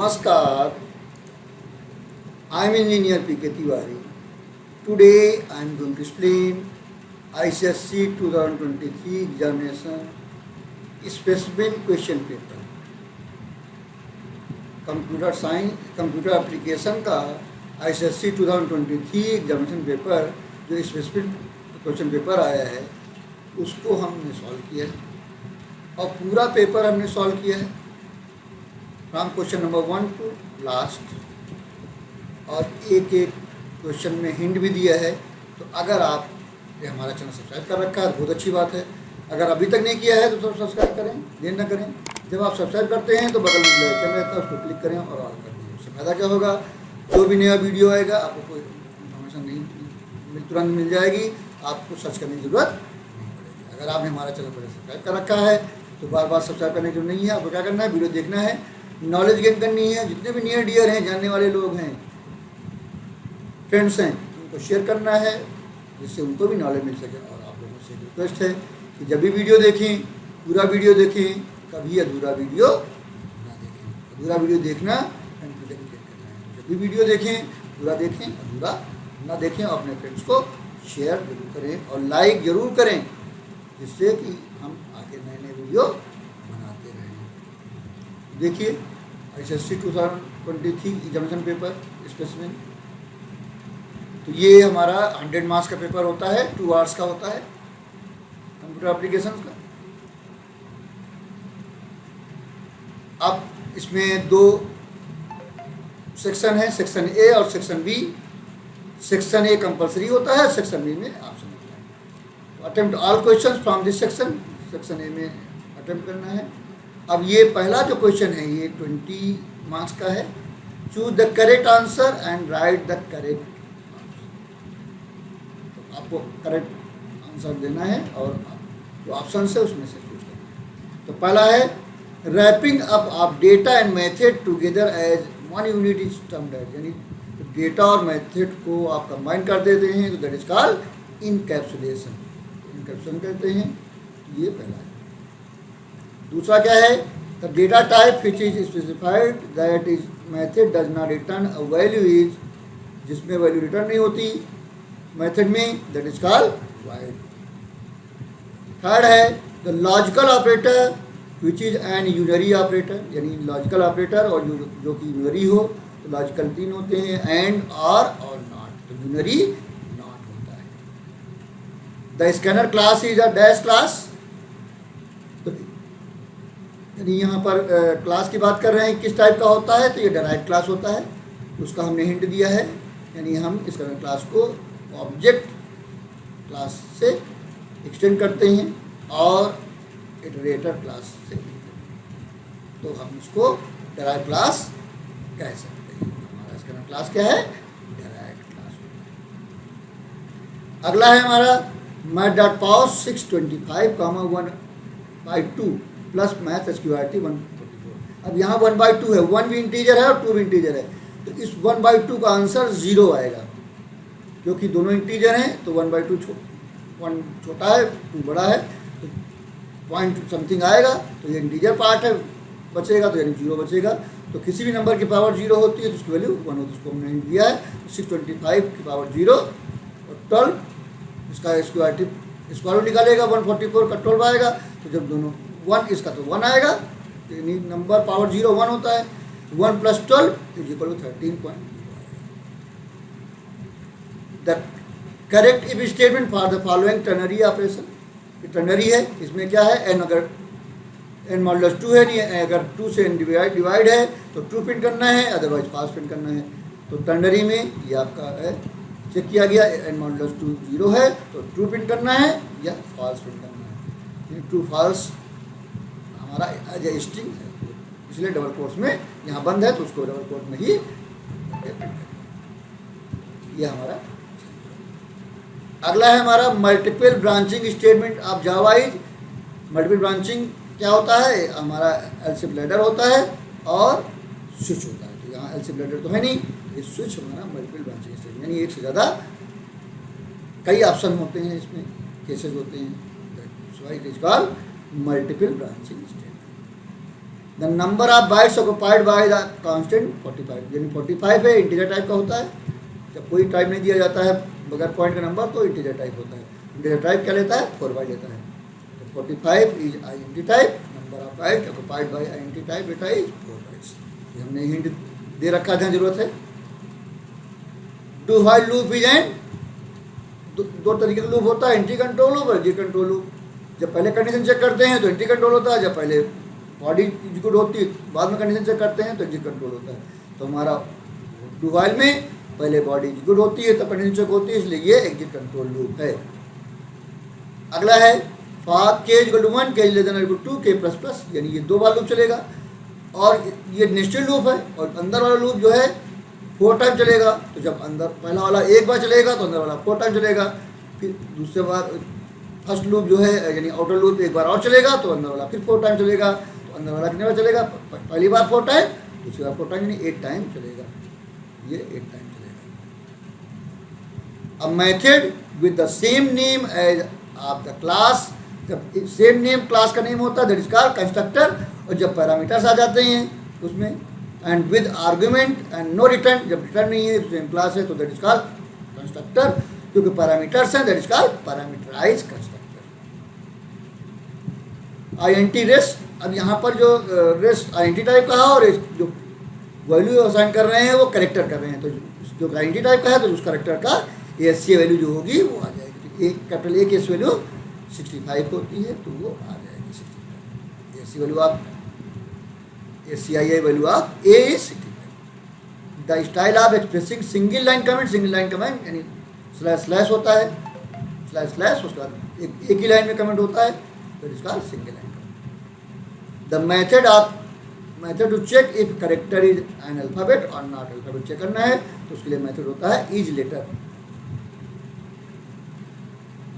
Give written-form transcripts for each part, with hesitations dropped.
Namaskar, I am Engineer P.K. Tiwari. Today I am going to explain ICSC 2023 examination specimen question paper. Computer science computer application का ICSC 2023 examination paper जो specific question paper आया है उसको हमने solve किया है और पूरा पेपर हमने सॉल्व किया है from question number 1 to last, और एक एक क्वेश्चन में हिंट भी दिया है। तो अगर आपने हमारा चैनल सब्सक्राइब कर रखा है तो बहुत अच्छी बात है। अगर अभी तक नहीं किया है तो सब्सक्राइब करें, देर न करें। जब आप सब्सक्राइब करते हैं तो बगल में बेल आइकन रहता है, उसको क्लिक करें और ऑल कर दें। उससे फ़ायदा क्या होगा, जो भी नया वीडियो आएगा आपको कोई इन्फॉर्मेशन नहीं तुरंत मिल जाएगी, आपको सर्च करने की ज़रूरत नहीं पड़ेगी। अगर आपने हमारा चैनल पहले सब्सक्राइब कर रखा है तो बार बार सब्सक्राइब करने की जरूरत नहीं है। आपको क्या करना है, वीडियो देखना है, नॉलेज गेन करनी है। जितने भी नियर डियर हैं, जानने वाले लोग हैं, फ्रेंड्स हैं, उनको शेयर करना है जिससे उनको भी नॉलेज मिल सके। और आप लोगों से रिक्वेस्ट है कि जब भी वीडियो देखें पूरा वीडियो देखें, कभी अधूरा वीडियो ना देखें। अधूरा वीडियो देखना कंफ्यूजन क्रिएट करना है। तो जब भी वीडियो देखें पूरा देखें, अधूरा ना देखें। और अपने फ्रेंड्स को शेयर जरूर करें और लाइक ज़रूर करें, जिससे कि हम आगे नए नए वीडियो बनाते रहें। देखिए ICSC 2023 एग्जामिनेशन पेपर स्पेसिमेन, तो ये हमारा 100 मार्क्स का पेपर होता है, 2 आवर्स का होता है कंप्यूटर एप्लीकेशन का। अब इसमें 2 सेक्शन है, सेक्शन ए और section B. Section A compulsory होता है, सेक्शन बी में ऑप्शन होता है। तो attempt all questions from this section, section A में अटेम्प्ट करना है। अब ये पहला जो क्वेश्चन है ये 20 मार्क्स का है। Choose the correct answer and right the correct. तो आपको करेक्ट आंसर देना है और जो ऑप्शन है उसमें से चूज करना है। तो पहला है wrapping up of data and method together as one unit is termed as, यानी डेटा और मेथड को आप कंबाइन कर देते हैं तो that is called encapsulation. Encapsulation कहते हैं। ये पहला है। दूसरा क्या है, the data type which is specified that is method does not return a value is, जिसमें वैल्यू रिटर्न नहीं होती मेथड में, that is called void. Third है the logical operator which is an unary operator, यानी logical operator और जो कि unary हो। तो लॉजिकल 3 होते हैं, एंड, और नॉट। तो यूनरी नॉट होता है। The scanner class is a dash class, यानी यहाँ पर क्लास की बात कर रहे हैं किस टाइप का होता है, तो ये डिराइव्ड क्लास होता है। उसका हमने हिंट दिया है, यानी हम इस क्लास को ऑब्जेक्ट क्लास से एक्सटेंड करते हैं और इटरेटर क्लास से, तो हम उसको डिराइव्ड क्लास कह सकते हैं। हमारा इसका क्लास क्या है, डिराइव्ड क्लास होता है। अगला है हमारा math.pos 625,1/2 प्लस मैथ SQRT 144। अब यहाँ 1/2 है, 1 भी इंटीजर है और 2 भी इंटीजर है। तो इस 1/2 का आंसर 0 आएगा, क्योंकि दोनों इंटीजर हैं। तो 1/2 1 छोटा है, 2 बड़ा है, तो पॉइंट समथिंग आएगा। तो ये इंटीजर पार्ट है, बचेगा तो यानी 0 बचेगा। तो किसी भी नंबर की पावर 0 होती है तो उसकी वैल्यू 1 होती है। उसको हमने दिया है 625 की पावर 0 और 12, इसका स्क्वायर निकालेगा 144 का 12 आएगा। तो जब दोनों 1, इसका तो 1 आएगा, यानी नंबर पावर 0 1 होता है। 1 + 12 = 13.0। The correct if statement for the following ternary operation. Ternary है, इसमें क्या है, n अगर n मॉडुलस 2 है, नहीं अगर 2 से n डिवाइड है तो ट्रू प्रिंट करना है, अदरवाइज फॉल्स प्रिंट करना है। तो टर्नरी में ये आपका है, चेक किया गया, n मॉडुलस 2 0 है तो ट्रू प्रिंट करना है या फॉल्स प्रिंट करना है। ट्रू फॉल्स हमारा एज ए स्ट्रिंग है, इसलिए डबल कोट्स में यहाँ बंद है तो उसको डबल कोट में ही ये हमारा। अगला है हमारा multiple branching statement of Java is. Multiple branching क्या होता है, हमारा एलसिफ लैडर होता है और स्विच होता है। तो यहाँ एलसिफ लैडर तो है नहीं, ये स्विच हमारा मल्टीपल ब्रांचिंग स्टेटमेंट, यानी एक से ज़्यादा कई ऑप्शन होते हैं, इसमें केसेस होते हैं। So it is called multiple branching statement. The number of bytes occupied by the constant 45, यानी 45 है, इंटीजर टाइप का होता है। जब कोई टाइप नहीं दिया जाता है बगैर पॉइंट का नंबर तो इंटीजर टाइप होता है। इंटीजर टाइप क्या लेता है? 4 बाइट लेता है। तो 45 is INT type, number of bite occupied by INT type data is 4 bytes. ये हमने हिंट दे रखा है, जरूरत है। Do while loop is and दो तरीके का लूप होता है, एंटी कंट्रोल लूप और एग्जिट कंट्रोल लूप। जब पहले कंडीशन चेक करते हैं तो एंटी कंट्रोल होता है, जब पहले बॉडी एग्जीक्यूट होती है बाद में कंडीशन चेक करते हैं तो एग्जिट कंट्रोल होता है। तो हमारा डू व्हाइल में पहले बॉडी एग्जीक्यूट होती है तब कंडीशन चेक होती है, इसलिए ये एग्जिट कंट्रोल लूप है। अगला है फॉर के इक्वल टू 1 के लेस देन इक्वल टू के प्लस प्लस, यानी ये 2 बार लूप चलेगा और ये नेस्टेड लूप है। और अंदर वाला लूप जो है 4 टाइम चलेगा। तो जब अंदर पहला वाला एक बार चलेगा तो अंदर वाला 4 टाइम चलेगा। फिर दूसरे बार फर्स्ट लूप जो है यानी आउटर लूप एक बार और चलेगा तो अंदर वाला फिर 4 टाइम चलेगा। तो अंदर वाला कितने बार चलेगा? पहली बार 4 टाइम, दूसरी बार 4 टाइम, यानी 8 टाइम चलेगा। ये 8 टाइम चलेगा। A method with the same name as of the class, जब सेम नेम क्लास का नेम होता है दैट इज कॉल्ड कंस्ट्रक्टर। और जब पैरामीटर्स आ जाते हैं उसमें and with argument and no return, जब रिटर्न नहीं है सेम क्लास है तो दैट इज कॉल्ड कंस्ट्रक्टर, क्योंकि पैरामीटर्स हैं that is called parameterized constructor. INT rest, अब यहाँ पर जो रेस्ट आईएनटी टाइप का है और जो वैल्यू असाइन कर रहे हैं वो करेक्टर कर रहे हैं। तो जो आईएनटी टाइप का है तो उस करेक्टर का एससी वैल्यू जो होगी वो आ जाएगी। तो एक कैपिटल ए की एस वैल्यू 65 होती है तो वो आ जाएगी 65। एससी वैल्यू आप ASCII value of A is 65। The style of expressing single line comment, single line comment यानी स्लैश स्लैश होता है, स्लैश स्लैश उसके बाद एक ही लाइन में कमेंट होता है तो इसका single line comment. The method to check if character is an alphabet और नॉट अल्फाबेट चेक करना है तो उसके लिए मेथड होता है is letter.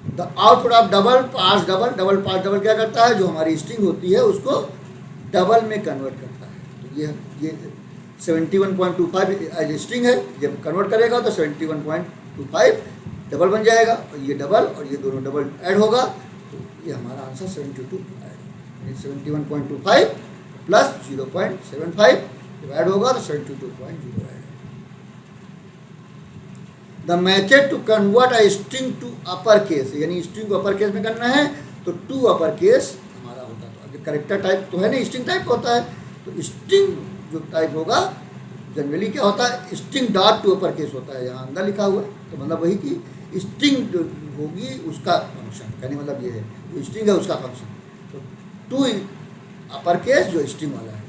The output of double parse double, double parse double क्या करता है? जो हमारी स्ट्रिंग होती है उसको डबल में कन्वर्ट करता है। तो ये 71.25 एज स्ट्रिंग है, जब कन्वर्ट करेगा तो 71.25 डबल बन जाएगा और ये डबल और ये दोनों डबल ऐड होगा तो ये हमारा आंसर 72 आएगा। 71.25 प्लस 0.75 जब ऐड होगा तो 72.0 आएगा। The method to convert a string to upper case, यानी स्ट्रिंग को अपर केस में करना है तो टू अपर केस हमारा होगा। तो अगर करेक्टर टाइप तो है ना, स्ट्रिंग टाइप का होता है तो स्ट्रिंग जो टाइप होगा जनरली क्या होता है? String dot to upper case होता है, यहाँ अंदर लिखा हुआ है तो मतलब वही कि स्ट्रिंग जो होगी उसका फंक्शन, कहने मतलब ये है जो स्ट्रिंग है उसका फंक्शन। तो टू अपर केस जो स्ट्रिंग वाला है।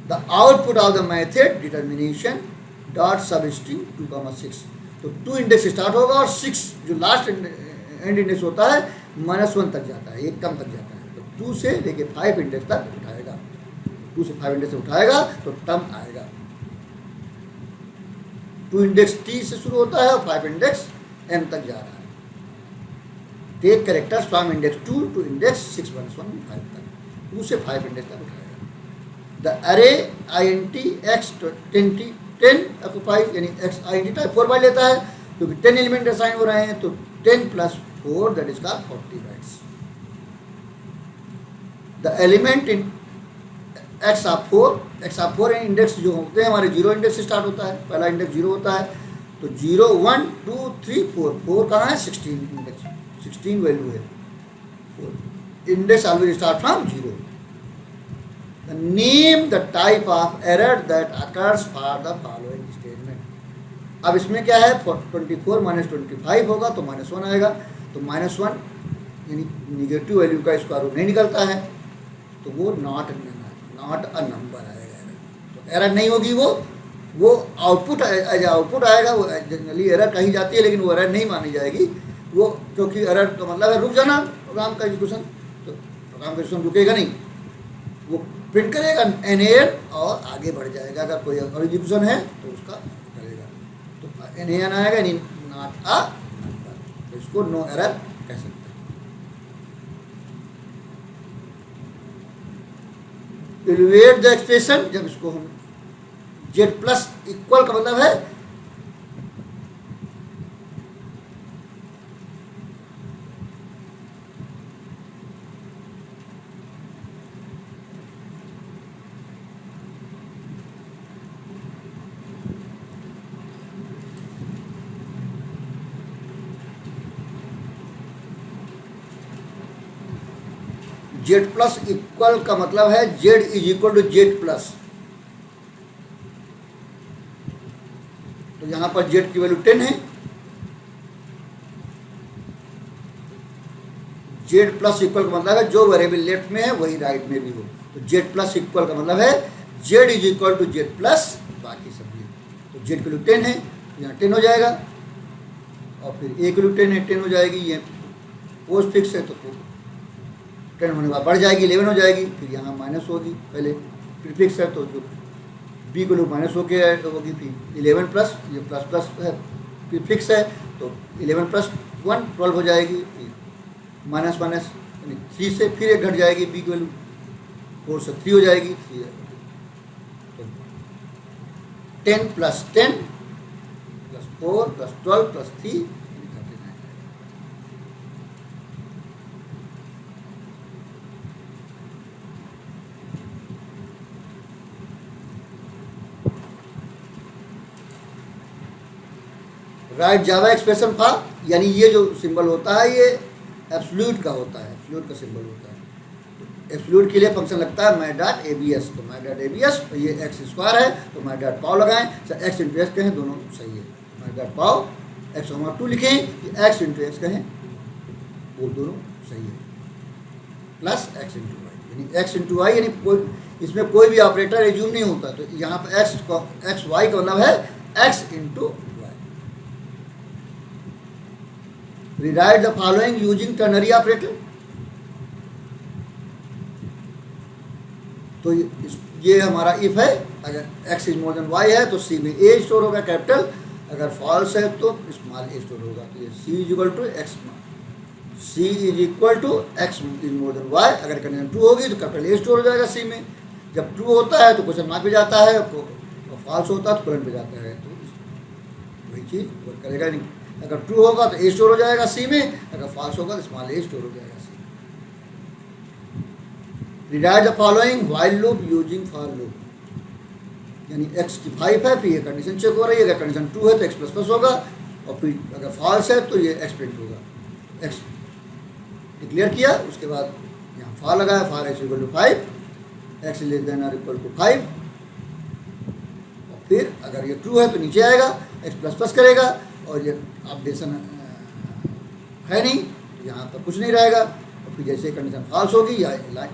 The output of the method determination dot सब स्ट्रिंग 2,6, तो 2 इंडेक्स स्टार्ट होगा और 6 जो लास्ट एंड इंडेक्स होता है -1 तक जाता है, एक कम तक जाता है। तो 2 से लेके 5 इंडेक्स तक उठाएगा, 2 से 5 इंडेक्स से उठाएगा तो टर्म आएगा। 2 इंडेक्स टी से शुरू होता है और 5 इंडेक्स एम तक जा रहा है। Take characters from index 2 to index 6 1 5 तक, 2 से 5 इंडेक्स तक उठाएगा। द अरे INT x 10 ऑक्युपाइज, यानी x INT टाइप 4 बाइट लेता है क्योंकि 10 एलिमेंट असाइन हो रहे हैं तो 10 + 4 that is called 40 bytes. The element in x of 4 index जो होते हैं हमारे 0 इंडेक्स से स्टार्ट होता है, पहला इंडेक्स 0 होता है तो 0 1 2 3 4, 4 कहाँ है? 16 इंडेक्स, 16 वैल्यू है। Index always start from 0। Name the type of error that occurs for the following statement. अब इसमें क्या है? 24 - 25 होगा तो -1 आएगा। तो -1 यानी निगेटिव वैल्यू का स्क्वायर रूट नहीं निकलता है तो वो नॉट अ नंबर आएगा। तो एरर नहीं होगी, वो आउटपुट आउटपुट आएगा। वो जनरली एरर कही जाती है लेकिन वो एरर नहीं मानी जाएगी वो, क्योंकि एरर तो मतलब है रुक जाना प्रोग्राम का एग्जीक्यूशन, तो प्रोग्राम का एग्जीक्यूशन रुकेगा नहीं, वो प्रिंट करेगा NaN और आगे बढ़ जाएगा। अगर कोई और एग्जीक्यूशन है तो उसका करेगा तो NaN आएगा, यानी नॉट अ नंबर, तो इसको नो एरर कह सकते हैं। इवैल्यूएट द एक्सप्रेशन, जब इसको हम z+ इक्वल का मतलब है जेड प्लस इक्वल का मतलब है Z is equal to Z plus. तो यहां पर जेड की वैल्यू 10 है, जेड प्लस इक्वल का मतलब है जो वेरिएबल लेफ्ट में है वही राइट में भी हो। तो जेड प्लस इक्वल का मतलब है Z is equal to Z plus बाकी सब ये। तो जेड की वैल्यू 10 है, यहाँ 10 हो जाएगा, और फिर ए की वैल्यू 10 है, 10 हो जाएगी। ये पोस्ट फिक्स है तो 10 होने के बाद बढ़ जाएगी, 11 हो जाएगी, फिर यहाँ माइनस होगी पहले, फिर फिक्स है तो जो बी को माइनस होके होगी, फिर 11 प्लस ये प्लस प्लस है, फिर फिक्स है तो 11 प्लस 1 12 हो जाएगी, फिर माइनस माइनस यानी 3 से फिर एक घट जाएगी, बी की वैल्यू 4 से 3 हो जाएगी, 3 है तो 10 plus 10 plus 4 plus 12 plus 3 right Java expression था, यानी ये जो सिंबल होता है ये एब्सोल्यूट का होता है, एब्सोल्यूट का सिंबल होता है। तो एब्सोल्यूट के लिए फंक्शन लगता है माई डॉट एबीएस, तो माई डॉट एबीएस, तो ये एक्स स्क्वायर है तो माई डॉट पाव लगाएं, चाहे एक्स इंटू एक्स कहें दोनों सही है। माई डॉट पाव एक्स ओवर 2 लिखें कि एक्स इंटू एक्स कहें वो दोनों सही है, प्लस एक्स इंटू वाई, यानी एक्स इंटू वाई, यानी कोई इसमें कोई भी ऑपरेटर एज्यूम नहीं होता। तो यहाँ पर एक्स वाई का मतलब है X into Y. Rewrite the following using ternary operator। तो ये हमारा इफ है, अगर x is more than y है तो c में a स्टोर होगा कैपिटल, अगर फॉल्स है तो स्मॉल a स्टोर होगा। तो ये c is equal to X, c is equal to x is more than y, अगर कंडीशन ट्रू होगी तो कैपिटल a स्टोर हो जाएगा c में, जब ट्रू होता है तो क्वेश्चन मार्क पे जाता है, और फॉल्स होता है तो कोलन पे जाता है, तो वही चीज़ वर्क करेगा। नहीं अगर ट्रू होगा तो ए स्टोर हो जाएगा सी में, अगर फॉल्स होगा तो स्मॉल ए स्टोर हो जाएगा C. Rewrite the following while loop using for loop, यानी एक्स की 5 है, फिर ये कंडीशन चेक हो रही है, अगर कंडीशन ट्रू है तो एक्स प्लस प्लस होगा, और फिर अगर फॉल्स है तो ये एक्स प्रिंट होगा। एक्स डिक्लेयर किया, उसके बाद यहाँ फॉर लगाया, for X equal to 5, X less than और इक्वल टू 5, और फिर अगर ये ट्रू है तो नीचे आएगा, एक्स प्लस प्लस करेगा, और ये अपडेशन है नहीं तो यहाँ पर कुछ नहीं रहेगा, और फिर जैसे कंडीशन फॉल्स होगी या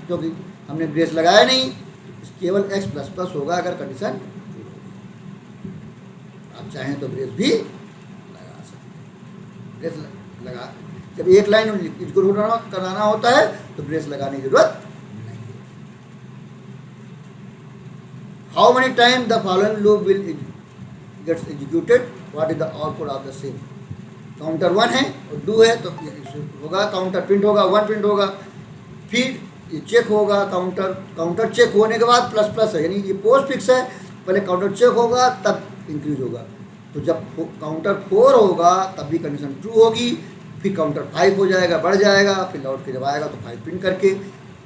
क्योंकि हमने ब्रेस लगाया नहीं तो केवल एक्स प्लस प्लस होगा अगर कंडीशन ट्रू होगी। आप चाहें तो ब्रेस भी लगा सकते, ब्रेस लगा जब एक लाइन एग्जीक्यूट कराना होता है तो ब्रेस लगाने की जरूरत नहीं है। How many time the following loop will gets executed, what is the output of the same. Counter 1 है और 2 है तो होगा, काउंटर प्रिंट होगा, 1 प्रिंट होगा, फिर ये चेक होगा, काउंटर चेक होने के बाद प्लस प्लस है, यानी ये पोस्ट फिक्स है, पहले काउंटर चेक होगा तब इंक्रीज होगा। तो जब काउंटर 4 होगा तब भी कंडीशन ट्रू होगी, फिर काउंटर 5 हो जाएगा, बढ़ जाएगा, फिर लौट के जब आएगा तो 5 प्रिंट करके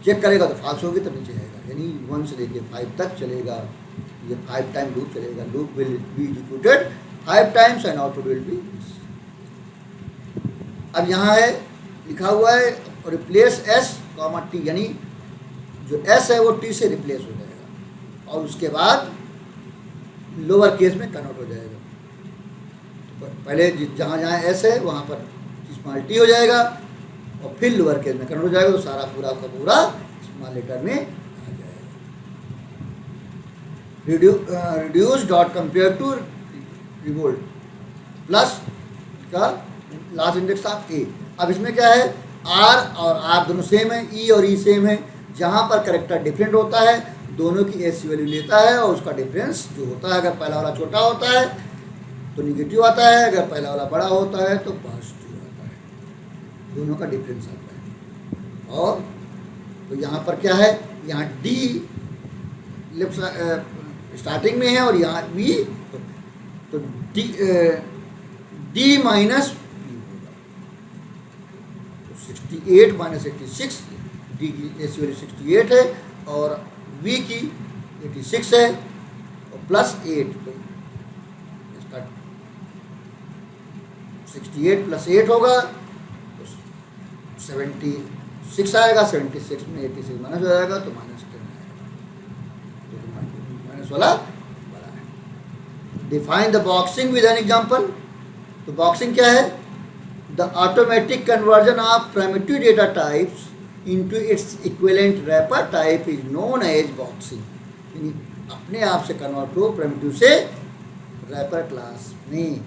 चेक करेगा तो फॉल्स होगी तब नीचे आएगा, यानी 1 से लेके 5 तक चलेगा। ये 5 टाइम लूप चलेगा, loop will be executed 5 times and output will be. अब यहाँ है लिखा हुआ है रिप्लेस एस कॉमा टी, यानी जो एस है वो टी से रिप्लेस हो जाएगा, और उसके बाद लोअर केस में कन्वर्ट हो जाएगा। तो पहले जहाँ जहाँ एस है वहाँ पर स्मॉल टी हो जाएगा, और फिर लोअर केस में कन्वर्ट हो जाएगा, तो सारा पूरा का पूरा स्मॉल लेटर में आ जाएगा। Reduce dot compare to revolt plus का लास्ट इंडेक्स ऑफ ए। अब इसमें क्या है, आर और आर दोनों सेम है, ई और ई सेम है, जहाँ पर करेक्टर डिफरेंट होता है दोनों की एस वैल्यू लेता है, और उसका डिफरेंस जो होता है, अगर पहला वाला छोटा होता है तो निगेटिव आता है, अगर पहला वाला बड़ा होता है तो पॉजिटिव आता है, दोनों का डिफरेंस आता है। और तो यहाँ पर क्या है, यहाँ डी लेफ्ट स्टार्टिंग में है और यहाँ बी, तो डी माइनस बी होगा, तो 68 माइनस 86, डी की एस वैल्यू 68 है और बी की 86 है, और प्लस 8, तो इसका 68 प्लस 8 होगा तो 6 आएगा, 76 में 86 माइनस हो जाएगा तो -10 आएगा, तो माइनस वाला बड़ा है। Define the boxing with an example. तो बॉक्सिंग क्या है? The automatic conversion of primitive data types into its equivalent wrapper type is known as boxing. यानी अपने आप से कन्वर्ट हो प्राइमिटिव से रैपर क्लास में।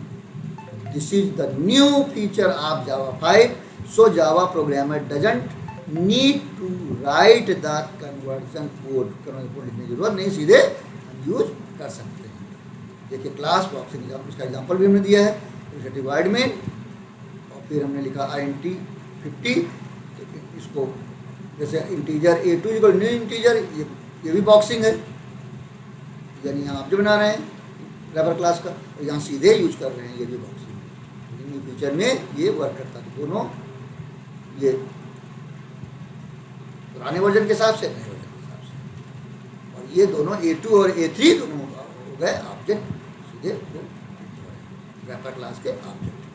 This is the new feature of Java 5, so Java programmer doesn't need to write the conversion code. Conversion code लिखने की जरूरत नहीं, सीधे हम यूज कर सकते हैं। देखिए क्लास बॉक्सिंग, उसका एग्जाम्पल भी हमने दिया है, डिवाइड में, और फिर हमने लिखा int50। तो इसको जैसे integer a2 equal new integer, ये भी बॉक्सिंग है, यानी यहाँ आप जो बना रहे हैं रैपर क्लास का, और यहाँ सीधे यूज कर रहे हैं, ये भी बॉक्सिंग है। न्यू फीचर में ये वर्क करता है। दोनों ये पुराने वर्जन के हिसाब से, नए वर्जन के हिसाब से, और ये दोनों A2 और A3 दोनों हो गए ऑब्जेक्ट, सीधे रैपर क्लास के object.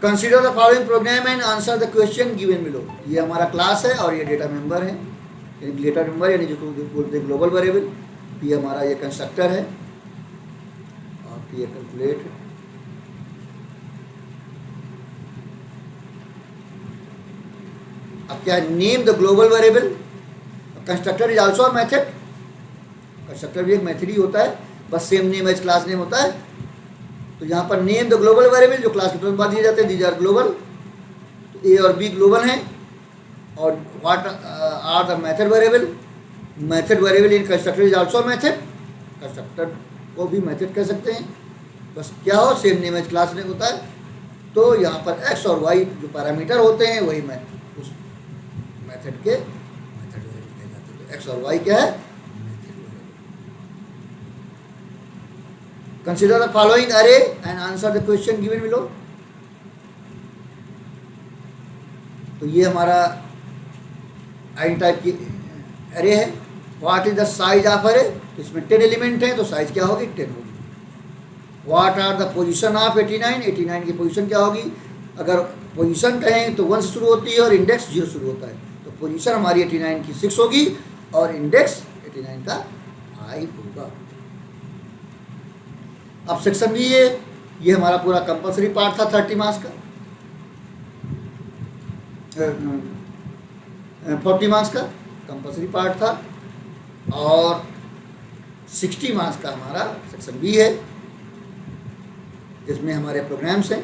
Consider the following programme and answer the question given below. ये हमारा क्लास है और ये डेटा मेंबर है, डेटा मेंबर यानी जिसको बोलते हैं ग्लोबल वेरिएबल। ये हमारा ये कंस्ट्रक्टर है और ये कैलकुलेट है। अब क्या है? Name the global variable. Constructor is also a method. Constructor भी एक मेथड ही होता है, बस same name as class name होता है। तो यहाँ पर नेम द ग्लोबल वेरिएबल, जो क्लास के तुरंत बाद दिए जाते हैं, दीज आर ग्लोबल। तो ए और बी ग्लोबल हैं। और what are the method variable. Method variable in constructor is also method. Constructor को भी मेथड कह सकते हैं, बस क्या हो, same name as class name होता है। तो यहाँ पर एक्स और वाई जो पैरामीटर होते हैं वही उस मेथड के मेथड वेरिएबल कहे जाते हैं। तो एक्स और वाई क्या है? कंसिडर द फॉलोइंग अरे and answer the question given below. तो ये हमारा आई टाइप की अरे है। What is the size of अरे। तो इसमें 10 एलिमेंट हैं, तो साइज क्या होगी? 10 होगी। What are the position of 89। 89 की पोजीशन क्या होगी? अगर पोजीशन कहें तो 1 से शुरू होती है और इंडेक्स 0 शुरू होता है, तो पोजीशन हमारी 89 की 6 होगी और इंडेक्स 89 का 5 होगा। अब सेक्शन भी ये हमारा पूरा कंपलसरी पार्ट था 30 मार्क्स का, 40 मार्क्स का कंपलसरी पार्ट था, और 60 मार्क्स का हमारा सेक्शन बी है, जिसमें हमारे प्रोग्राम्स हैं।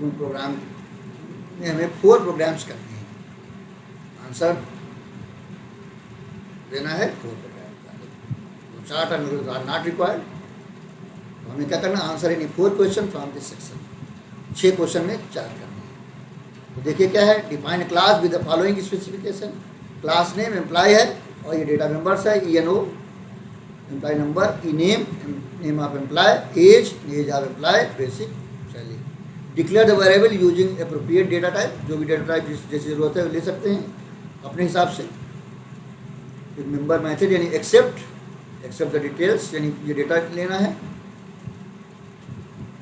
उन प्रोग्राम में हमें 4 प्रोग्राम्स करने हैं, आंसर देना है 4 program. Chart are not required. तो हमें क्या करना? Answer in 4 question from this section. 6 question में 4 करने हैं। तो देखिए क्या है? Define class with the following specification. Class name employee है और ये डेटा मेंबर्स है, ENO employee number, E name, name of employee, age of employee, basic salary. Declare the variable using appropriate data type. जो भी data type जैसी जरूरत है वो ले सकते हैं अपने हिसाब से। मेंबर मेथड यानी एक्सेप्ट द डिटेल्स, यानी ये डेटा लेना है।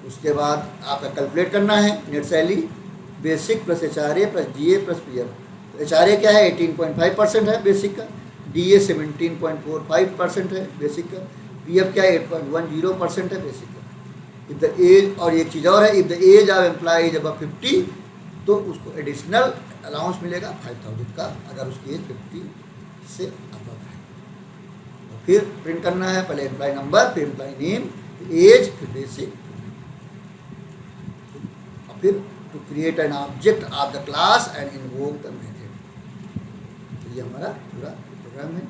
उसके बाद आपका कैलकुलेट करना है net salary, basic plus HRA plus DA plus PF। तो HRA क्या है? 18.5% है बेसिक का, DA 17.45% है बेसिक का, PF क्या है? 8.10% है बेसिक का। इफ़ द एज, और एक चीज़ और है, if the age of employee is above 50 तो उसको एडिशनल अलाउंस मिलेगा 5000 का, अगर उसकी एज 50 से अबव है। फिर प्रिंट करना है पहले एम्प्लॉय नंबर, फिर एम्प्लॉय नेम, एज, फिर बेसिक, और फिर to create an object of the class and invoke the method. तो ये हमारा पूरा प्रोग्राम है।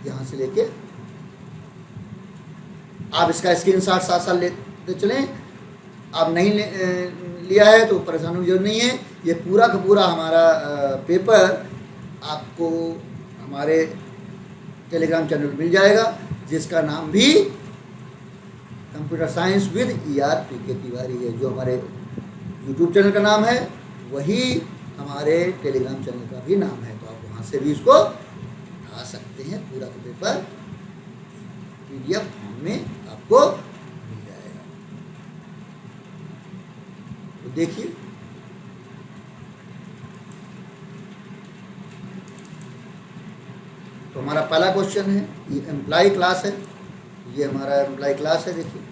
यहाँ से लेके आप इसका स्क्रीनशॉट साथ लेते चलें। आप नहीं लिया है तो परेशानी की जरूरत नहीं है। ये पूरा का पूरा हमारा पेपर आपको हमारे टेलीग्राम चैनल मिल जाएगा, जिसका नाम भी computer science with ERPK Tiwari है। जो हमारे यूट्यूब चैनल का नाम है वही हमारे टेलीग्राम चैनल का भी नाम है। तो आप वहाँ से भी इसको उठा सकते हैं। पूरा का पेपर PDF फॉर्म में आपको मिल जाएगा। तो देखिए, तो हमारा पहला क्वेश्चन है, ये एम्प्लॉय क्लास है, ये हमारा एम्प्लॉय क्लास है। देखिए,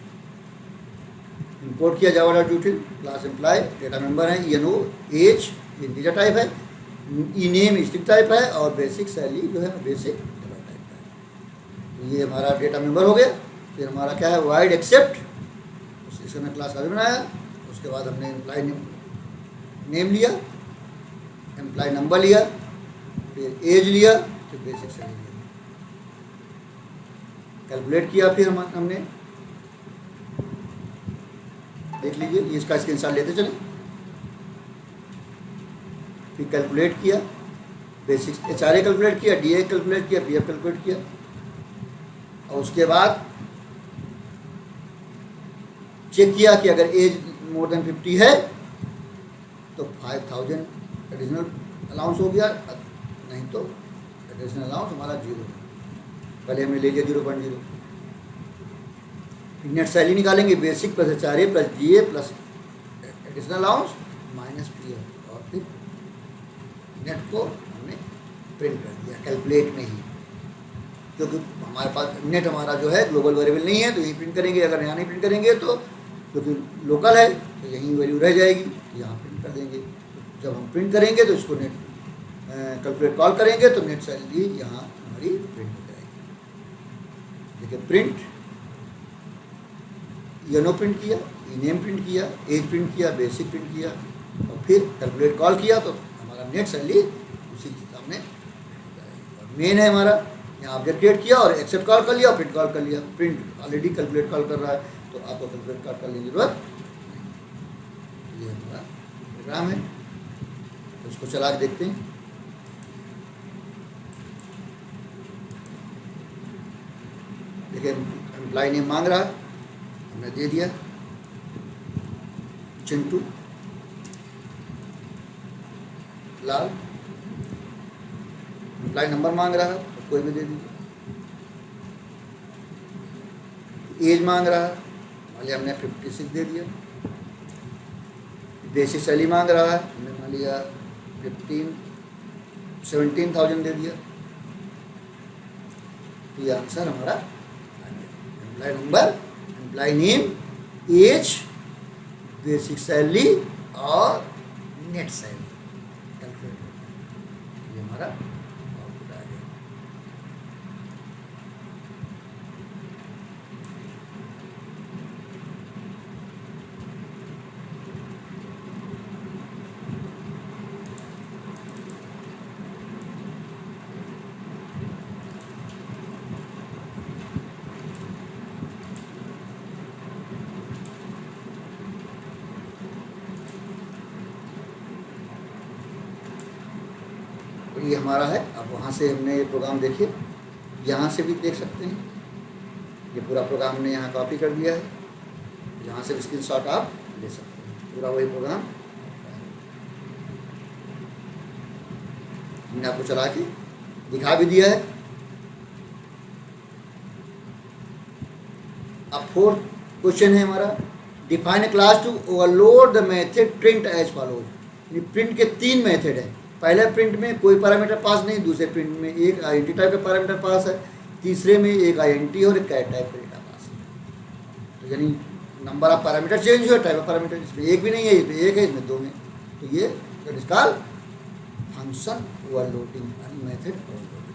इंपोर्ट किया Java dot यूटिल class employ, data member है ENO, एज इंटीजर टाइप है, ई नेम स्ट्रिंग टाइप है, और बेसिक सैलरी जो है बेसिक डबल टाइप है। तो ये हमारा डेटा मेंबर हो गया। फिर हमारा क्या है, वाइड एक्सेप्ट, इससे हमने क्लास आगे बनाया। उसके बाद हमने एम्प्लॉय नेम लिया, एम्प्लॉय नंबर लिया, फिर एज लिया, फिर बेसिक सैलरी लिया, कैलकुलेट किया। फिर हमने देख लीजिए, ये इसका स्क्रीनशॉट लेते चले। फिर कैलकुलेट किया, बेसिक HRA कैलकुलेट किया, DA कैलकुलेट किया, PF कैलकुलेट किया, और उसके बाद चेक किया कि अगर एज मोर देन 50 है तो 5000 एडिशनल अलाउंस हो गया, नहीं तो एडिशनल अलाउंस हमारा 0। पहले हमने ले लिया 0.0। नेट सैलरी निकालेंगे, basic plus HRA plus DA plus additional allowance minus PF, और फिर नेट को हमने प्रिंट कर दिया कैलकुलेट में ही, क्योंकि हमारे पास नेट हमारा जो है ग्लोबल वेरिएबल नहीं है, तो यही प्रिंट करेंगे। अगर यहाँ नहीं प्रिंट करेंगे तो क्योंकि लोकल है तो यहीं वैल्यू रह जाएगी, तो यहाँ प्रिंट कर देंगे। जब हम प्रिंट करेंगे तो इसको नेट कैलकुलेट कॉल करेंगे तो नेट सैलरी यहाँ हमारी प्रिंट हो जाएगी। देखिए, प्रिंट ENO प्रिंट किया, ई नेम प्रिंट किया, एज प्रिंट किया, बेसिक प्रिंट किया, और फिर कैलकुलेट कॉल किया तो हमारा नेट सैलरी उसी के सामने और मेन है हमारा। यहाँ ऑब्जेक्ट क्रिएट किया और एक्सेप्ट कॉल कर लिया और प्रिंट कॉल कर लिया। प्रिंट ऑलरेडी कैलकुलेट कॉल कर रहा है, तो आपको कैलकुलेट कॉल करने की जरूरत नहीं। ये हमारा प्रोग्राम है, तो उसको चला के देखते हैं। देखिए, एम्प्लॉय नेम मांग रहा है, हमने दे दिया चिंटू लाल। एम्प्लॉय नंबर मांग रहा है, तो कोई भी दे दीजिए। एज मांग रहा है, मान लिया हमने 56 दे दिया। बेसिक सैलरी मांग रहा है, हमने मान लिया 17,000 दे दिया। तो ये आंसर हमारा employee number, employee name, age, basic salary और नेट सैलरी कैलकुलेट होगा। ये हमारा आउटपुट आ गया। ये हमारा है। अब वहाँ से हमने ये प्रोग्राम देखिए, यहाँ से भी देख सकते हैं। ये पूरा प्रोग्राम हमने यहाँ कॉपी कर दिया है, यहाँ से स्क्रीनशॉट आप ले सकते हैं। पूरा वही प्रोग्राम हमने आपको चला के दिखा भी दिया है। अब फोर्थ क्वेश्चन है हमारा, define a class to overload the method print as follows. Print के 3 मेथड है। पहले प्रिंट में कोई पैरामीटर पास नहीं, दूसरे प्रिंट में एक आईएनटी टाइप का पैरामीटर पास है, तीसरे में एक आईएनटी और एक कैट टाइप का डेटा पास है। तो यानी नंबर ऑफ पैरामीटर चेंज हुआ, टाइप ऑफ पैरामीटर इसमें एक भी नहीं है, इसमें एक है, इसमें 2 है। तो ये that is called function overloading, method overloading.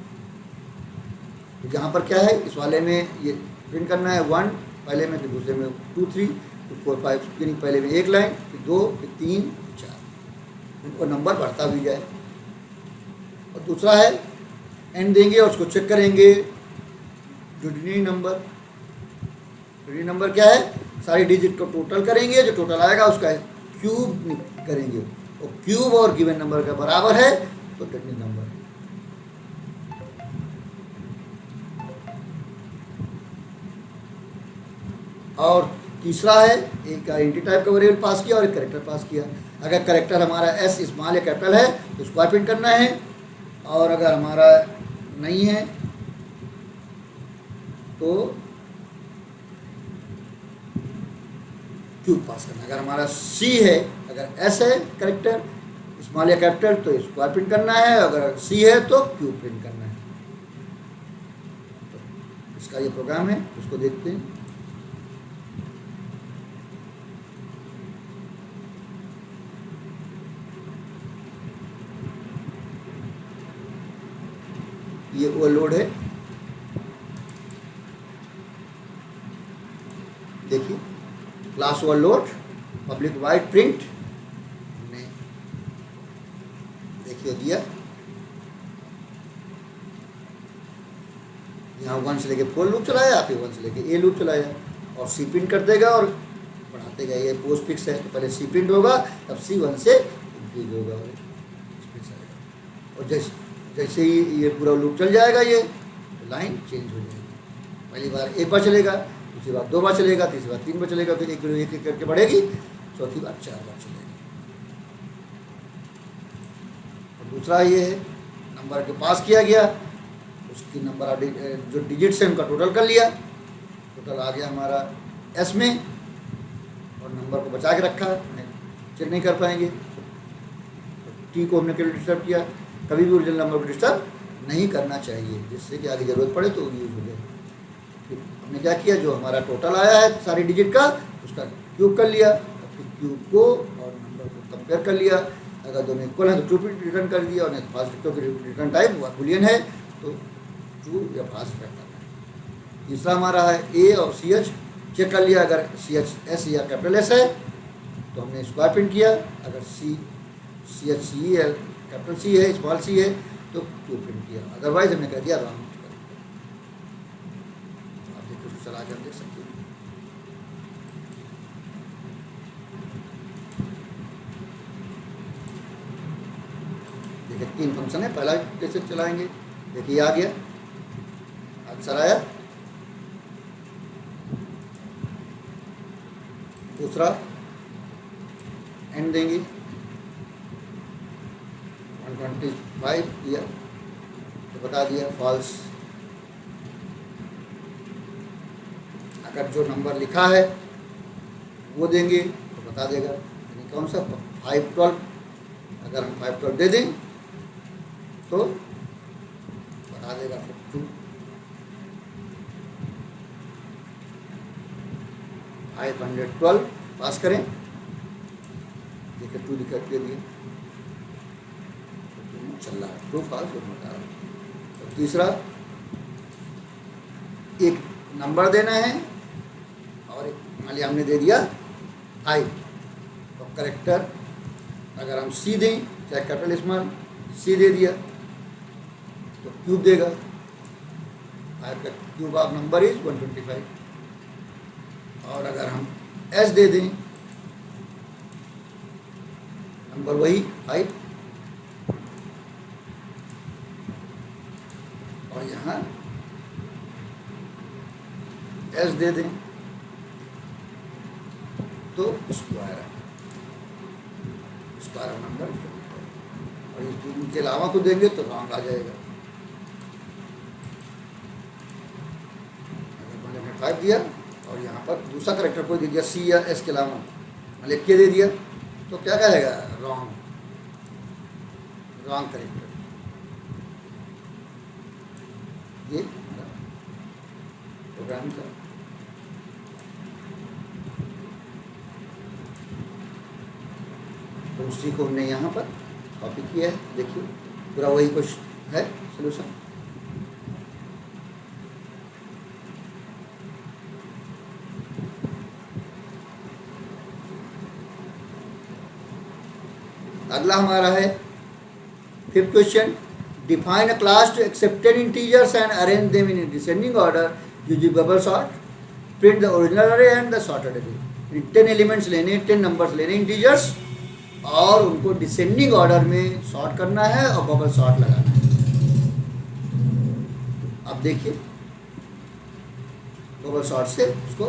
तो यहाँ पर क्या है, इस वाले में ये प्रिंट करना है 1 पहले में, फिर दूसरे में 2 3 फिर 4 5, यानी पहले में एक लाइन, फिर 2 फिर 3 फिर 4, उनको नंबर बढ़ता भी जाए। और दूसरा है एंड देंगे और उसको चेक करेंगे यूनिटी नंबर। यूनिटी नंबर क्या है, सारी डिजिट को टोटल करेंगे, जो टोटल आएगा उसका क्यूब करेंगे, और क्यूब और गिवन नंबर का बराबर है तो यूनिटी नंबर। और तीसरा है, एक आइडेंटिटी टाइप का वेरिएबल पास किया और एक कैरेक्टर पास किया। अगर कैरेक्टर हमारा एस स्मॉल या कैपिटल है तो उसको प्रिंट करना है, और अगर हमारा नहीं है तो क्यूब पास करना है। अगर हमारा सी है, अगर एस है करेक्टर स्मॉल या कैपिटल तो स्क्वायर प्रिंट करना है, अगर सी है तो क्यूब प्रिंट करना है। तो इसका ये प्रोग्राम है, उसको देखते हैं। ये ओवरलोड है, देखिए class overload public wide print हमने देखिए दिया। यहाँ 1 से लेके 4 लूप चलाया, फिर 1 से लेके ए लूप चलाया और सी प्रिंट कर देगा और बढ़ाते गए। ये पोस्ट फिक्स है तो पहले सी प्रिंट होगा, तब सी 1 से इंक्रीज होगा और जैसे जैसे ही ये पूरा लूप चल जाएगा ये तो लाइन चेंज हो जाएगी। पहली बार एक बार चलेगा, दूसरी बार 2 बार चलेगा, तीसरी बार 3 बार चलेगा, फिर एक एक करके बढ़ेगी, चौथी बार 4 बार चलेगी। और दूसरा ये है नंबर के पास किया गया, उसकी नंबर जो डिजिट्स है उनका टोटल कर लिया, टोटल आ गया हमारा एस में और नंबर को बचा के रखा, चेक नहीं कर पाएंगे। तो टी को हमने केवल डिस्टर्ब किया, कभी भी ओरिजिनल नंबर को डिस्टर्ब नहीं करना चाहिए, जिससे कि आगे ज़रूरत पड़े तो यूज़ हो जाए। फिर हमने क्या किया, जो हमारा टोटल आया है सारी डिजिट का उसका क्यूब कर लिया, फिर क्यूब को और नंबर को कंपेयर कर लिया। अगर दोनों इक्वल हैं तो ट्रू रिटर्न कर दिया, और नहीं फास्ट की रिटर्न टाइप बुलियन है तो ट्रू या फास्ट रिटर्न करना है। तीसरा हमारा है ए और सी एच, चेक कर लिया, अगर सी एच एस या कैपिटल एस है तो हमने स्क्वायर प्रिंट किया, अगर सी एच सी है कैपिटल सी है स्मॉल सी है तो क्यूब प्रिंट किया, अदरवाइज हमने कह दिया रॉन्ग। आप देखो उसको चला कर देख सकते हैं। देखिए 3 फंक्शन है, पहला कैसे चलाएंगे, देखिए आ गया आंसर आया। दूसरा एंड देंगे 125 दिया तो बता दिया फॉल्स। अगर जो नंबर लिखा है वो देंगे तो बता देगा, यानी कौन सा 512। अगर हम 512 दे दें तो बता देगा 52। 512 पास करें, देखिए 2 दिखा दे दिए, चल रहा है ट्रू फॉल्स और बता रहा हूँ। तो तीसरा एक नंबर देना है और एक मान लिया हमने दे दिया 5, तो करेक्टर अगर हम सी दें चाहे कैपिटल स्मॉल सी दे दिया तो क्यूब देगा, 5 का क्यूब ऑफ नंबर इज 125। और अगर हम एस दे दें नंबर वही 5 और यहाँ एस दे दें तो स्क्वायर नंबर, और इनके अलावा को देंगे तो रॉन्ग आ जाएगा। अगर मैंने 5 दिया और यहाँ पर दूसरा करेक्टर कोई दे दिया सी या एस के अलावा, मतलब के दे दिया तो क्या कहेगा, रॉन्ग करेक्टर। ये प्रोग्राम का तो उसी को हमने यहाँ पर कॉपी किया है, देखिए पूरा वही कुछ है सोल्यूशन। अगला हमारा है 5th question, define a class to accepted integers and arrange them in descending order using bubble sort. Print the original array and the sorted array. 10 elements लेने, 10 नंबर्स लेने इंटीजर्स और उनको डिसेंडिंग ऑर्डर में sort करना है और bubble sort लगाना है। अब देखिए बबल सॉर्ट से उसको,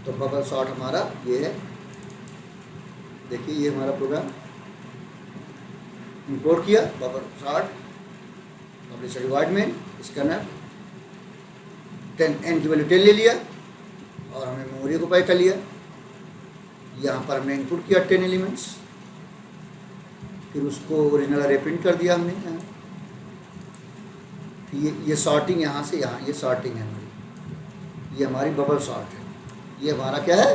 तो बबल सॉर्ट हमारा ये है, देखिए ये हमारा प्रोग्राम इंपोर्ट किया, बबल सॉर्ट पब्लिशर डिवाइड में स्कैनर 10 n की वैल्यू 10 ले लिया और हमने मेमोरी को ऑक्यूपाई कर लिया। यहाँ पर हमने इनपुट किया 10 एलिमेंट्स, फिर उसको ओरिजिनल अरे प्रिंट कर दिया हमने यहाँ। फिर ये सॉर्टिंग यहाँ से यहाँ, ये सॉर्टिंग है हमारी, ये हमारी बबल सॉर्ट है। ये हमारा क्या है?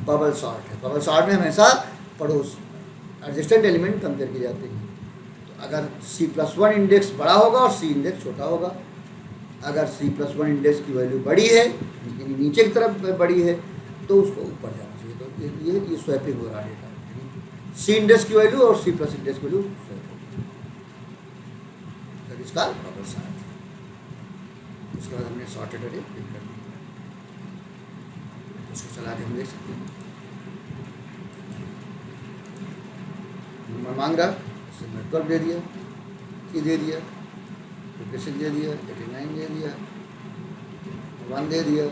बबल सॉर्ट है। बबल सॉर्ट में हमेशा पड़ोस एडजेस्टेंट एलिमेंट कंपेयर किए जाते हैं। तो अगर C+1 इंडेक्स बड़ा होगा और C इंडेक्स छोटा होगा, अगर C+1 इंडेक्स की वैल्यू बड़ी है, यानी नीचे की तरफ बड़ी है, तो उसको ऊपर जाना चाहिए। तो ये स्वैपिंग हो रहा है डेटा, C इंडेक्स की वैल्यू और C+ इंडेक्स की वैल्यू स्वैप होगी। That is called bubble sort. उसके बाद हमने सॉर्टेड अरे प्रिंट कर दिया। उसको चला के हम देख सकते हैं। नंबर मांग रहा, इससे मैं 12 दे दिया, की दे दिया, 56 दे दिया, 89 दे दिया, 1 दे दिया,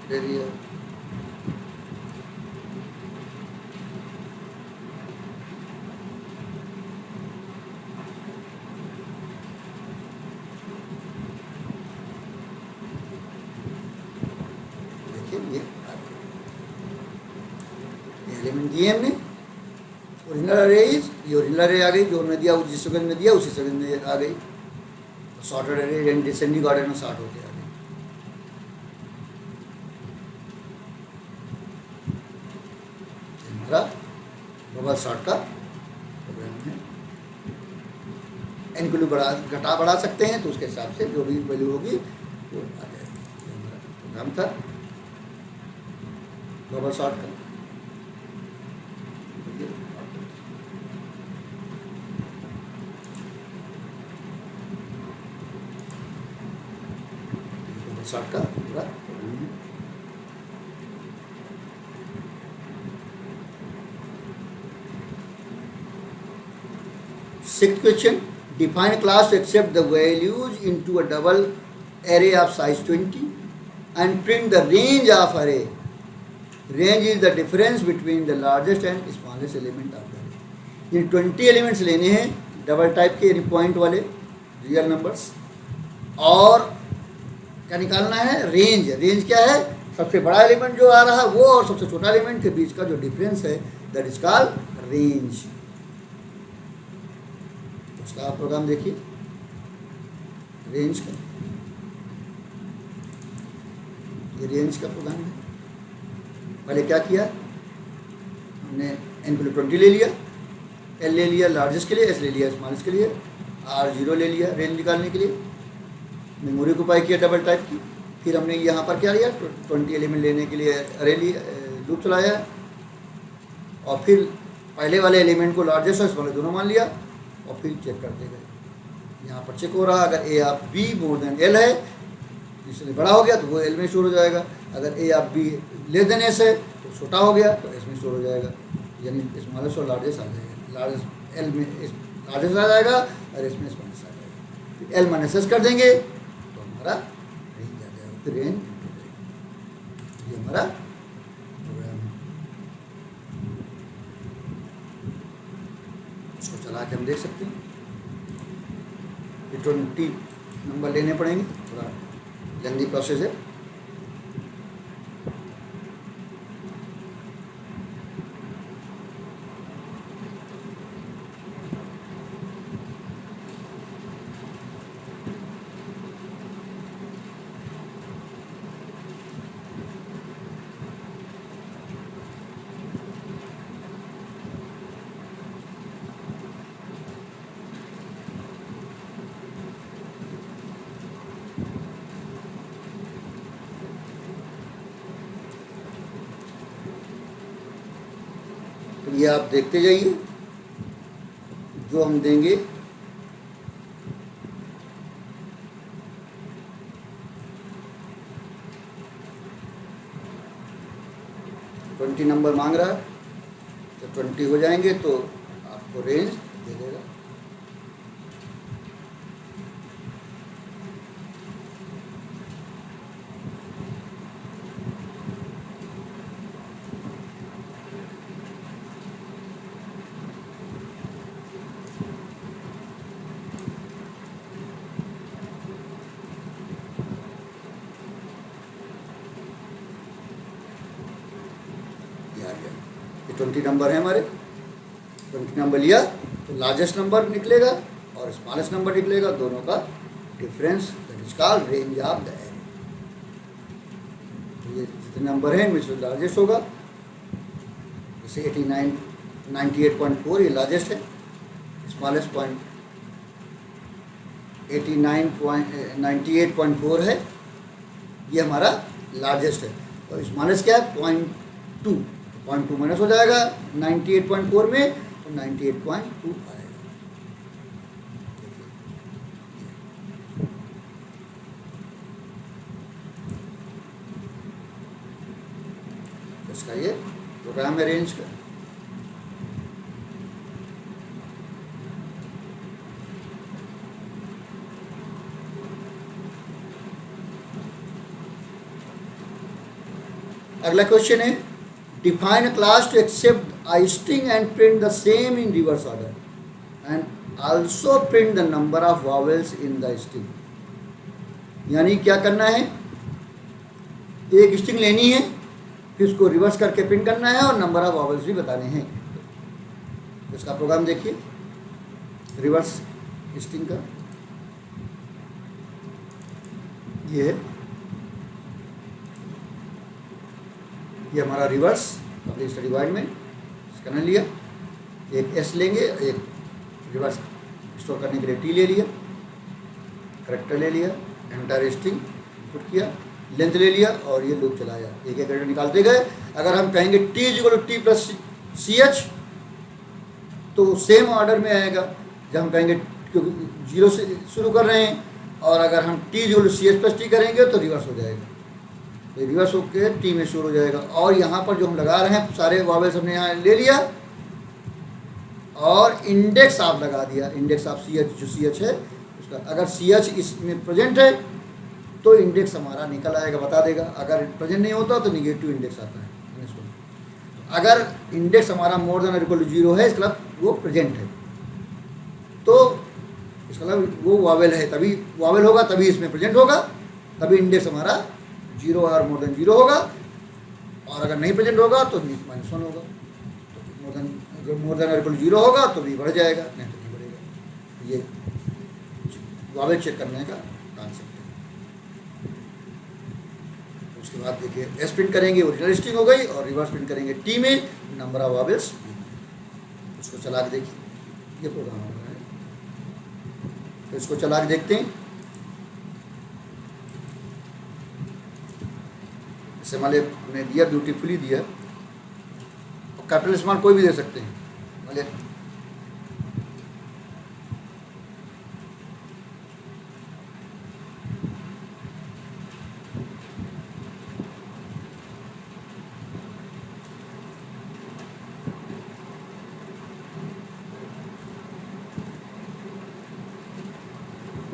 दे दिया। देखिए ये एलिमेंट दिए हमने, ओरिजिनल अरे ये ओरिजिनल अरे आ गई, जो हमने दिया जिस सेकंड में दिया उसी सेकंड में आ गई। सॉर्टेड अरे डिसेंडिंग ऑर्डर में सॉर्ट होते आ गई। हमारा बबल सॉर्ट का प्रोग्राम है। एन को घटा बढ़ा सकते हैं, तो उसके हिसाब से जो भी वैल्यू होगी वो आ जाएगी। ये हमारा प्रोग्राम था बबल सॉर्ट का। सॉर्ट का पूरा sixth question, define class to accept the values into a double array of size 20 and print the range of array. Range is the difference between the largest and smallest element of the array. In 20 elements लेने हैं double type के, यानी point वाले real numbers, और क्या निकालना है? Range. Range क्या है? सबसे बड़ा एलिमेंट जो आ रहा है वो और सबसे छोटा एलिमेंट के बीच का जो डिफरेंस है, दैट इज कॉल्ड रेंज। उसका आप प्रोग्राम देखिए रेंज का। ये रेंज का प्रोग्राम है। पहले क्या किया हमने? n को 20 ले लिया, l ले लिया लार्जेस्ट के लिए, s ले लिया स्मॉलेस्ट के लिए, r0 ले लिया रेंज निकालने के लिए। मेमोरी को ऑक्यूपाई किया डबल टाइप की। फिर हमने यहाँ पर क्या लिया? 20 एलिमेंट लेने के लिए अरे लूप चलाया, और फिर पहले वाले एलिमेंट को लार्जेस्ट और स्मॉलेस्ट दोनों मान लिया, और फिर चेक करते गए। यहाँ पर चेक हो रहा, अगर a of b more than l है, इसलिए बड़ा हो गया तो वो l में स्टोर हो जाएगा। अगर a of b less than s है तो छोटा हो गया तो s में स्टोर हो जाएगा, यानी स्मॉलेस्ट और लार्जेस्ट आ जाएगा। लार्जेस्ट l में लार्जेस्ट आ जाएगा और s में स्मॉलेस्ट आ जाएगा। फिर l माइनस s कर देंगे तो हमारा रेंज आ जाएगा, फिर रेंज ये हमारा प्रोग्राम है। इसको चला के हम देख सकते हैं। ये 20 नंबर लेने पड़ेंगे, थोड़ा लेंदी प्रोसेस है। तो ये आप देखते जाइए, जो हम देंगे ट्वेंटी नंबर मांग रहा है, तो 20 हो जाएंगे तो आपको रेंज दे देगा। 20 नंबर है हमारे, 20 नंबर लिया तो लार्जेस्ट नंबर निकलेगा और स्मॉलेस्ट नंबर निकलेगा, दोनों का difference, that is called range of the array. तो ये जितने नंबर हैं इनमें से लार्जेस्ट होगा, जैसे 98.4 ये लार्जेस्ट है, स्मॉलेस्ट पॉइंट 98.4 है, ये हमारा लार्जेस्ट है। और स्मॉलेस्ट क्या है 0.2, 0.2 माइनस हो जाएगा 98.4 में, तो 98.2 आएगा। इसका ये प्रोग्राम है रेंज का। अगला क्वेश्चन है define class to accept I string and print the same in reverse order and also print the number of vowels in the string. यानी क्या करना है, एक स्ट्रिंग लेनी है, फिर उसको रिवर्स करके प्रिंट करना है और नंबर ऑफ वॉवेल्स भी बताने हैं। तो इसका प्रोग्राम देखिए, रिवर्स स्ट्रिंग का ये है, ये हमारा रिवर्स पब्लिक स्टडी वाइड में स्कैनर लिया, एक एस लेंगे, एक रिवर्स स्टोर करने के लिए टी ले लिया, करेक्टर ले लिया, एंटायर स्ट्रिंग इनपुट किया, लेंथ ले लिया और ये लूप चलाया, एक एक करेक्टर निकालते गए। अगर हम कहेंगे T equal to T plus C H तो सेम ऑर्डर में आएगा। जब हम कहेंगे क्योंकि जीरो से शुरू कर रहे हैं, और अगर हम T equal to C H plus T करेंगे तो रिवर्स हो जाएगा, तो रिवर्स होकर टी में शुरू हो जाएगा। और यहाँ पर जो हम लगा रहे हैं सारे वॉवेल्स हमने यहाँ ले लिया और इंडेक्स आप लगा दिया, इंडेक्स ऑफ सी एच, जो सी एच है उसका, अगर सी एच इसमें प्रेजेंट है तो इंडेक्स हमारा निकल आएगा, बता देगा। अगर प्रेजेंट नहीं होता तो निगेटिव इंडेक्स आता है। अगर इंडेक्स हमारा मोर देन इक्वल टू 0 है, इसका मतलब वो प्रेजेंट है, तो इसका मतलब वो वावेल है, तभी वावेल होगा तभी इसमें प्रेजेंट होगा, तभी इंडेक्स हमारा 0 और मोर देन 0 होगा। और अगर नहीं प्रेजेंट होगा तो -1 होगा, तो मोर देन इक्वल टू 0 होगा तो भी बढ़ जाएगा, नहीं तो नहीं बढ़ेगा। ये वावेल चेक करने का कॉन्सेप्ट है। उसके बाद देखिए एस प्रिंट करेंगे, ओरिजिनल स्ट्रिंग हो गई, और रिवर्स प्रिंट करेंगे टी में नंबर ऑफ वॉवेल्स। उसको चला के देखिए, ये प्रोग्राम हो रहा है, तो इसको चला के देखते हैं। जैसे मान लिया हमने दिया, ब्यूटीफुली दिया, और कैपिटल स्मॉल कोई भी दे सकते हैं। मान लिया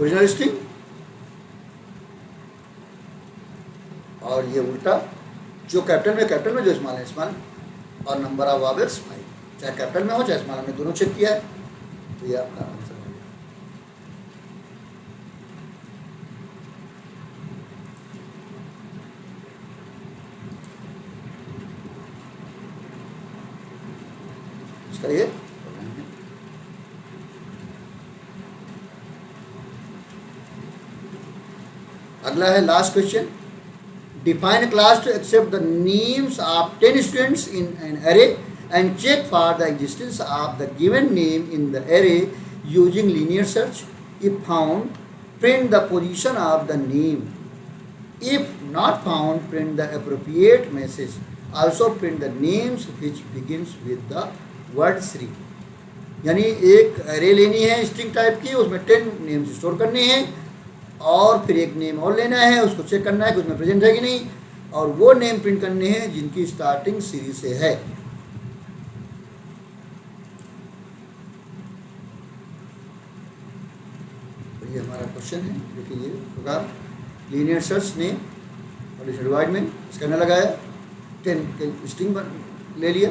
ओरिजिनल स्ट्रिंग और ये उल्टा, जो कैपिटल में जो स्मॉल है स्मॉल, और नंबर ऑफ वॉवेल्स 5, चाहे कैपिटल में हो चाहे स्मॉल, हमने दोनों चेक किया है, तो ये आपका आंसर हो गया। इसका ये प्रोग्राम है। अगला है last question, define a class to accept the names of 10 students in an array and check for the existence of the given name in the array using linear search. If found, print the position of the name. If not found, print the appropriate message. Also print the names which begins with the word Sri. यानी एक array लेनी है string type की, उसमें 10 names store करने हैं, और फिर एक नेम और लेना है, उसको चेक करना है कि उसमें प्रेजेंट है कि नहीं, और वो नेम प्रिंट करने हैं जिनकी स्टार्टिंग सीरीज से है। तो ये हमारा क्वेश्चन है। देखिए ये प्रोग्राम लीनियर सर्च ने और डिवाइड में स्कैनर लगाया, 10 स्ट्रिंग ले लिया,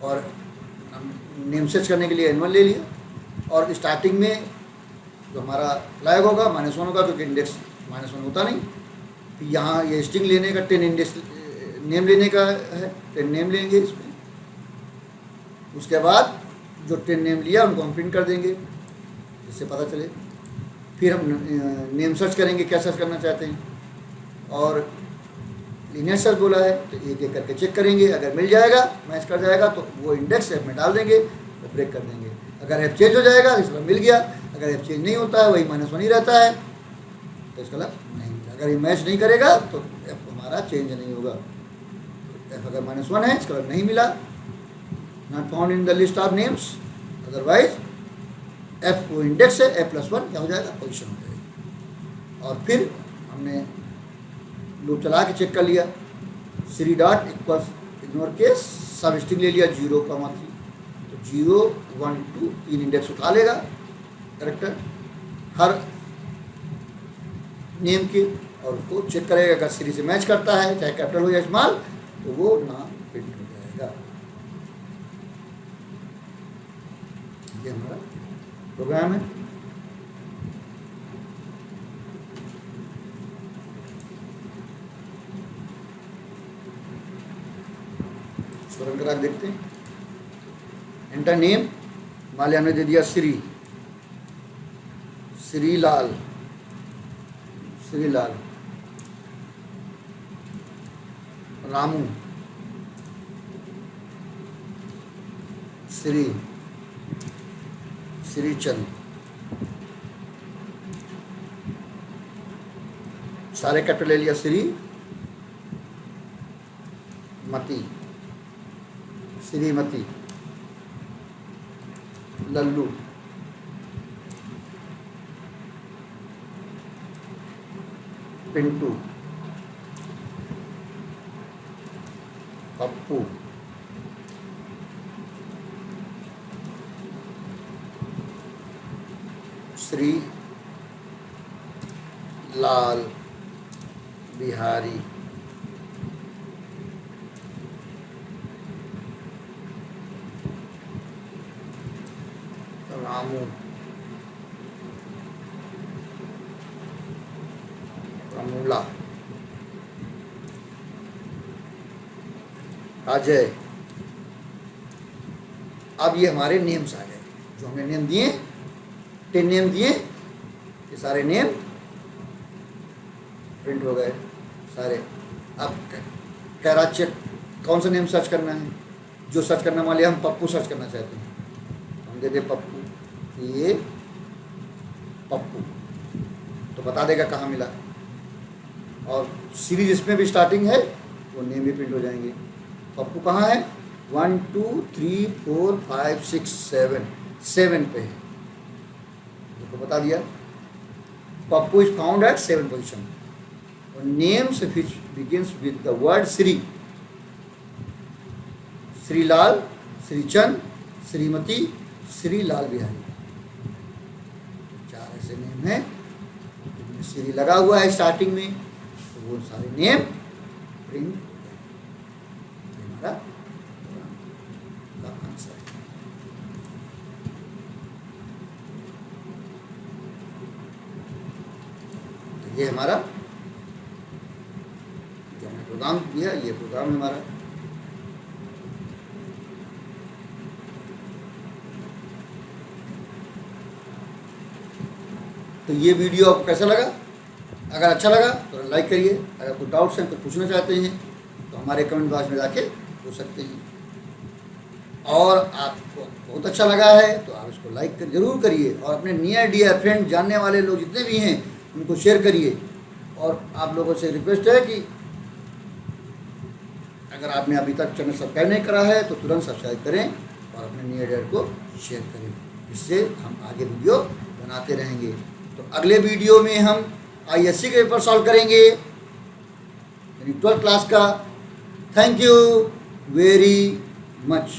और नेम सर्च करने के लिए N1 ले लिया, और स्टार्टिंग में जो हमारा फ्लैग होगा -1 होगा, क्योंकि इंडेक्स -1 होता नहीं। फिर यहाँ ये स्ट्रिंग लेने का 10 इंडेक्स नेम लेने का है, 10 नेम लेंगे इसमें, उसके बाद जो 10 नेम लिया उनको हम प्रिंट कर देंगे जिससे पता चले। फिर हम नेम सर्च करेंगे, क्या सर्च करना चाहते हैं, और लीनियर सर्च बोला है तो एक एक करके चेक करेंगे। अगर मिल जाएगा, मैच कर जाएगा तो वो इंडेक्स ऐप में डाल देंगे और ब्रेक कर देंगे। अगर ऐप चेंज हो जाएगा इस मिल गया, अगर ऐप चेंज नहीं होता है वही -1 ही रहता है तो इसका मतलब नहीं मिला। अगर ये मैच नहीं करेगा तो ऐप हमारा चेंज नहीं होगा। ऐप अगर -1 है इसका मतलब नहीं मिला, not found in the list of names, otherwise F वो इंडेक्स है, F+1 क्या हो जाएगा, पोजीशन हो जाएगी। और फिर हमने लूप चला के चेक कर लिया, Shri dot equals ignore case सब स्ट्रिंग ले लिया 0,3 तो 0, 1, 2 3 इंडेक्स उठा लेगा करेक्टर हर नेम के और उसको चेक करेगा। अगर श्री से मैच करता है चाहे कैपिटल हो या स्मॉल तो वो नाम प्रिंट हो जाएगा। ये हमारा प्रोग्राम है। इसको रन करा देखते हैं। एंटर नेम, मान लिया हमने दे दिया श्री, श्रीलाल, श्रीलाल, रामू, श्री, श्रीचंद, सारे कैपिटल ले लिया, श्री मती, श्रीमती, लल्लू, पिंटू, पप्पू, श्री लाल, बिहारी, रामू, रमूला, अजय। अब ये हमारे नेम्स आ गए जो हमने नेम दिए, 10 नेम दिए, ये सारे नेम प्रिंट हो गए सारे। अब कह रहा चेक कौन सा नेम सर्च करना है, जो सर्च करने वाले हम पप्पू सर्च करना चाहते हैं, हम दे दे पप्पू, ये पप्पू तो बता देगा कहाँ मिला। और सीरीज इसमें भी स्टार्टिंग है वो नेम भी प्रिंट हो जाएंगे। पप्पू कहाँ है, 1 2 3 4 5 6 7 पे है, तो बता दिया Pappu is found at 7 position. और names which begins with the word Shri, Shrilal, Shrichand, Shrimati, Shri Lal Bihari, 4 ऐसे नेम हैं। श्री लगा हुआ है स्टार्टिंग में तो वो सारे नेम प्रिंट हो गए। हमारा का आंसर है। तो ये हमारा जो हमने प्रोग्राम किया, ये प्रोग्राम हमारा। तो ये वीडियो आपको कैसा लगा? अगर अच्छा लगा तो लाइक करिए। अगर कोई डाउट्स हैं, कुछ पूछना चाहते हैं तो हमारे कमेंट बॉक्स में जाके पूछ सकते हैं। और आपको बहुत अच्छा लगा है तो आप इसको लाइक जरूर करिए और अपने नियर डियर फ्रेंड, जानने वाले लोग जितने भी हैं उनको शेयर करिए। और आप लोगों से रिक्वेस्ट है कि अगर आपने अभी तक चैनल सब्सक्राइब नहीं करा है तो तुरंत सब्सक्राइब करें और अपने नियर डियर को शेयर करें। इससे हम आगे वीडियो बनाते रहेंगे। तो अगले वीडियो में हम ISC के पेपर सॉल्व करेंगे, यानी 12th क्लास का। Thank you very much.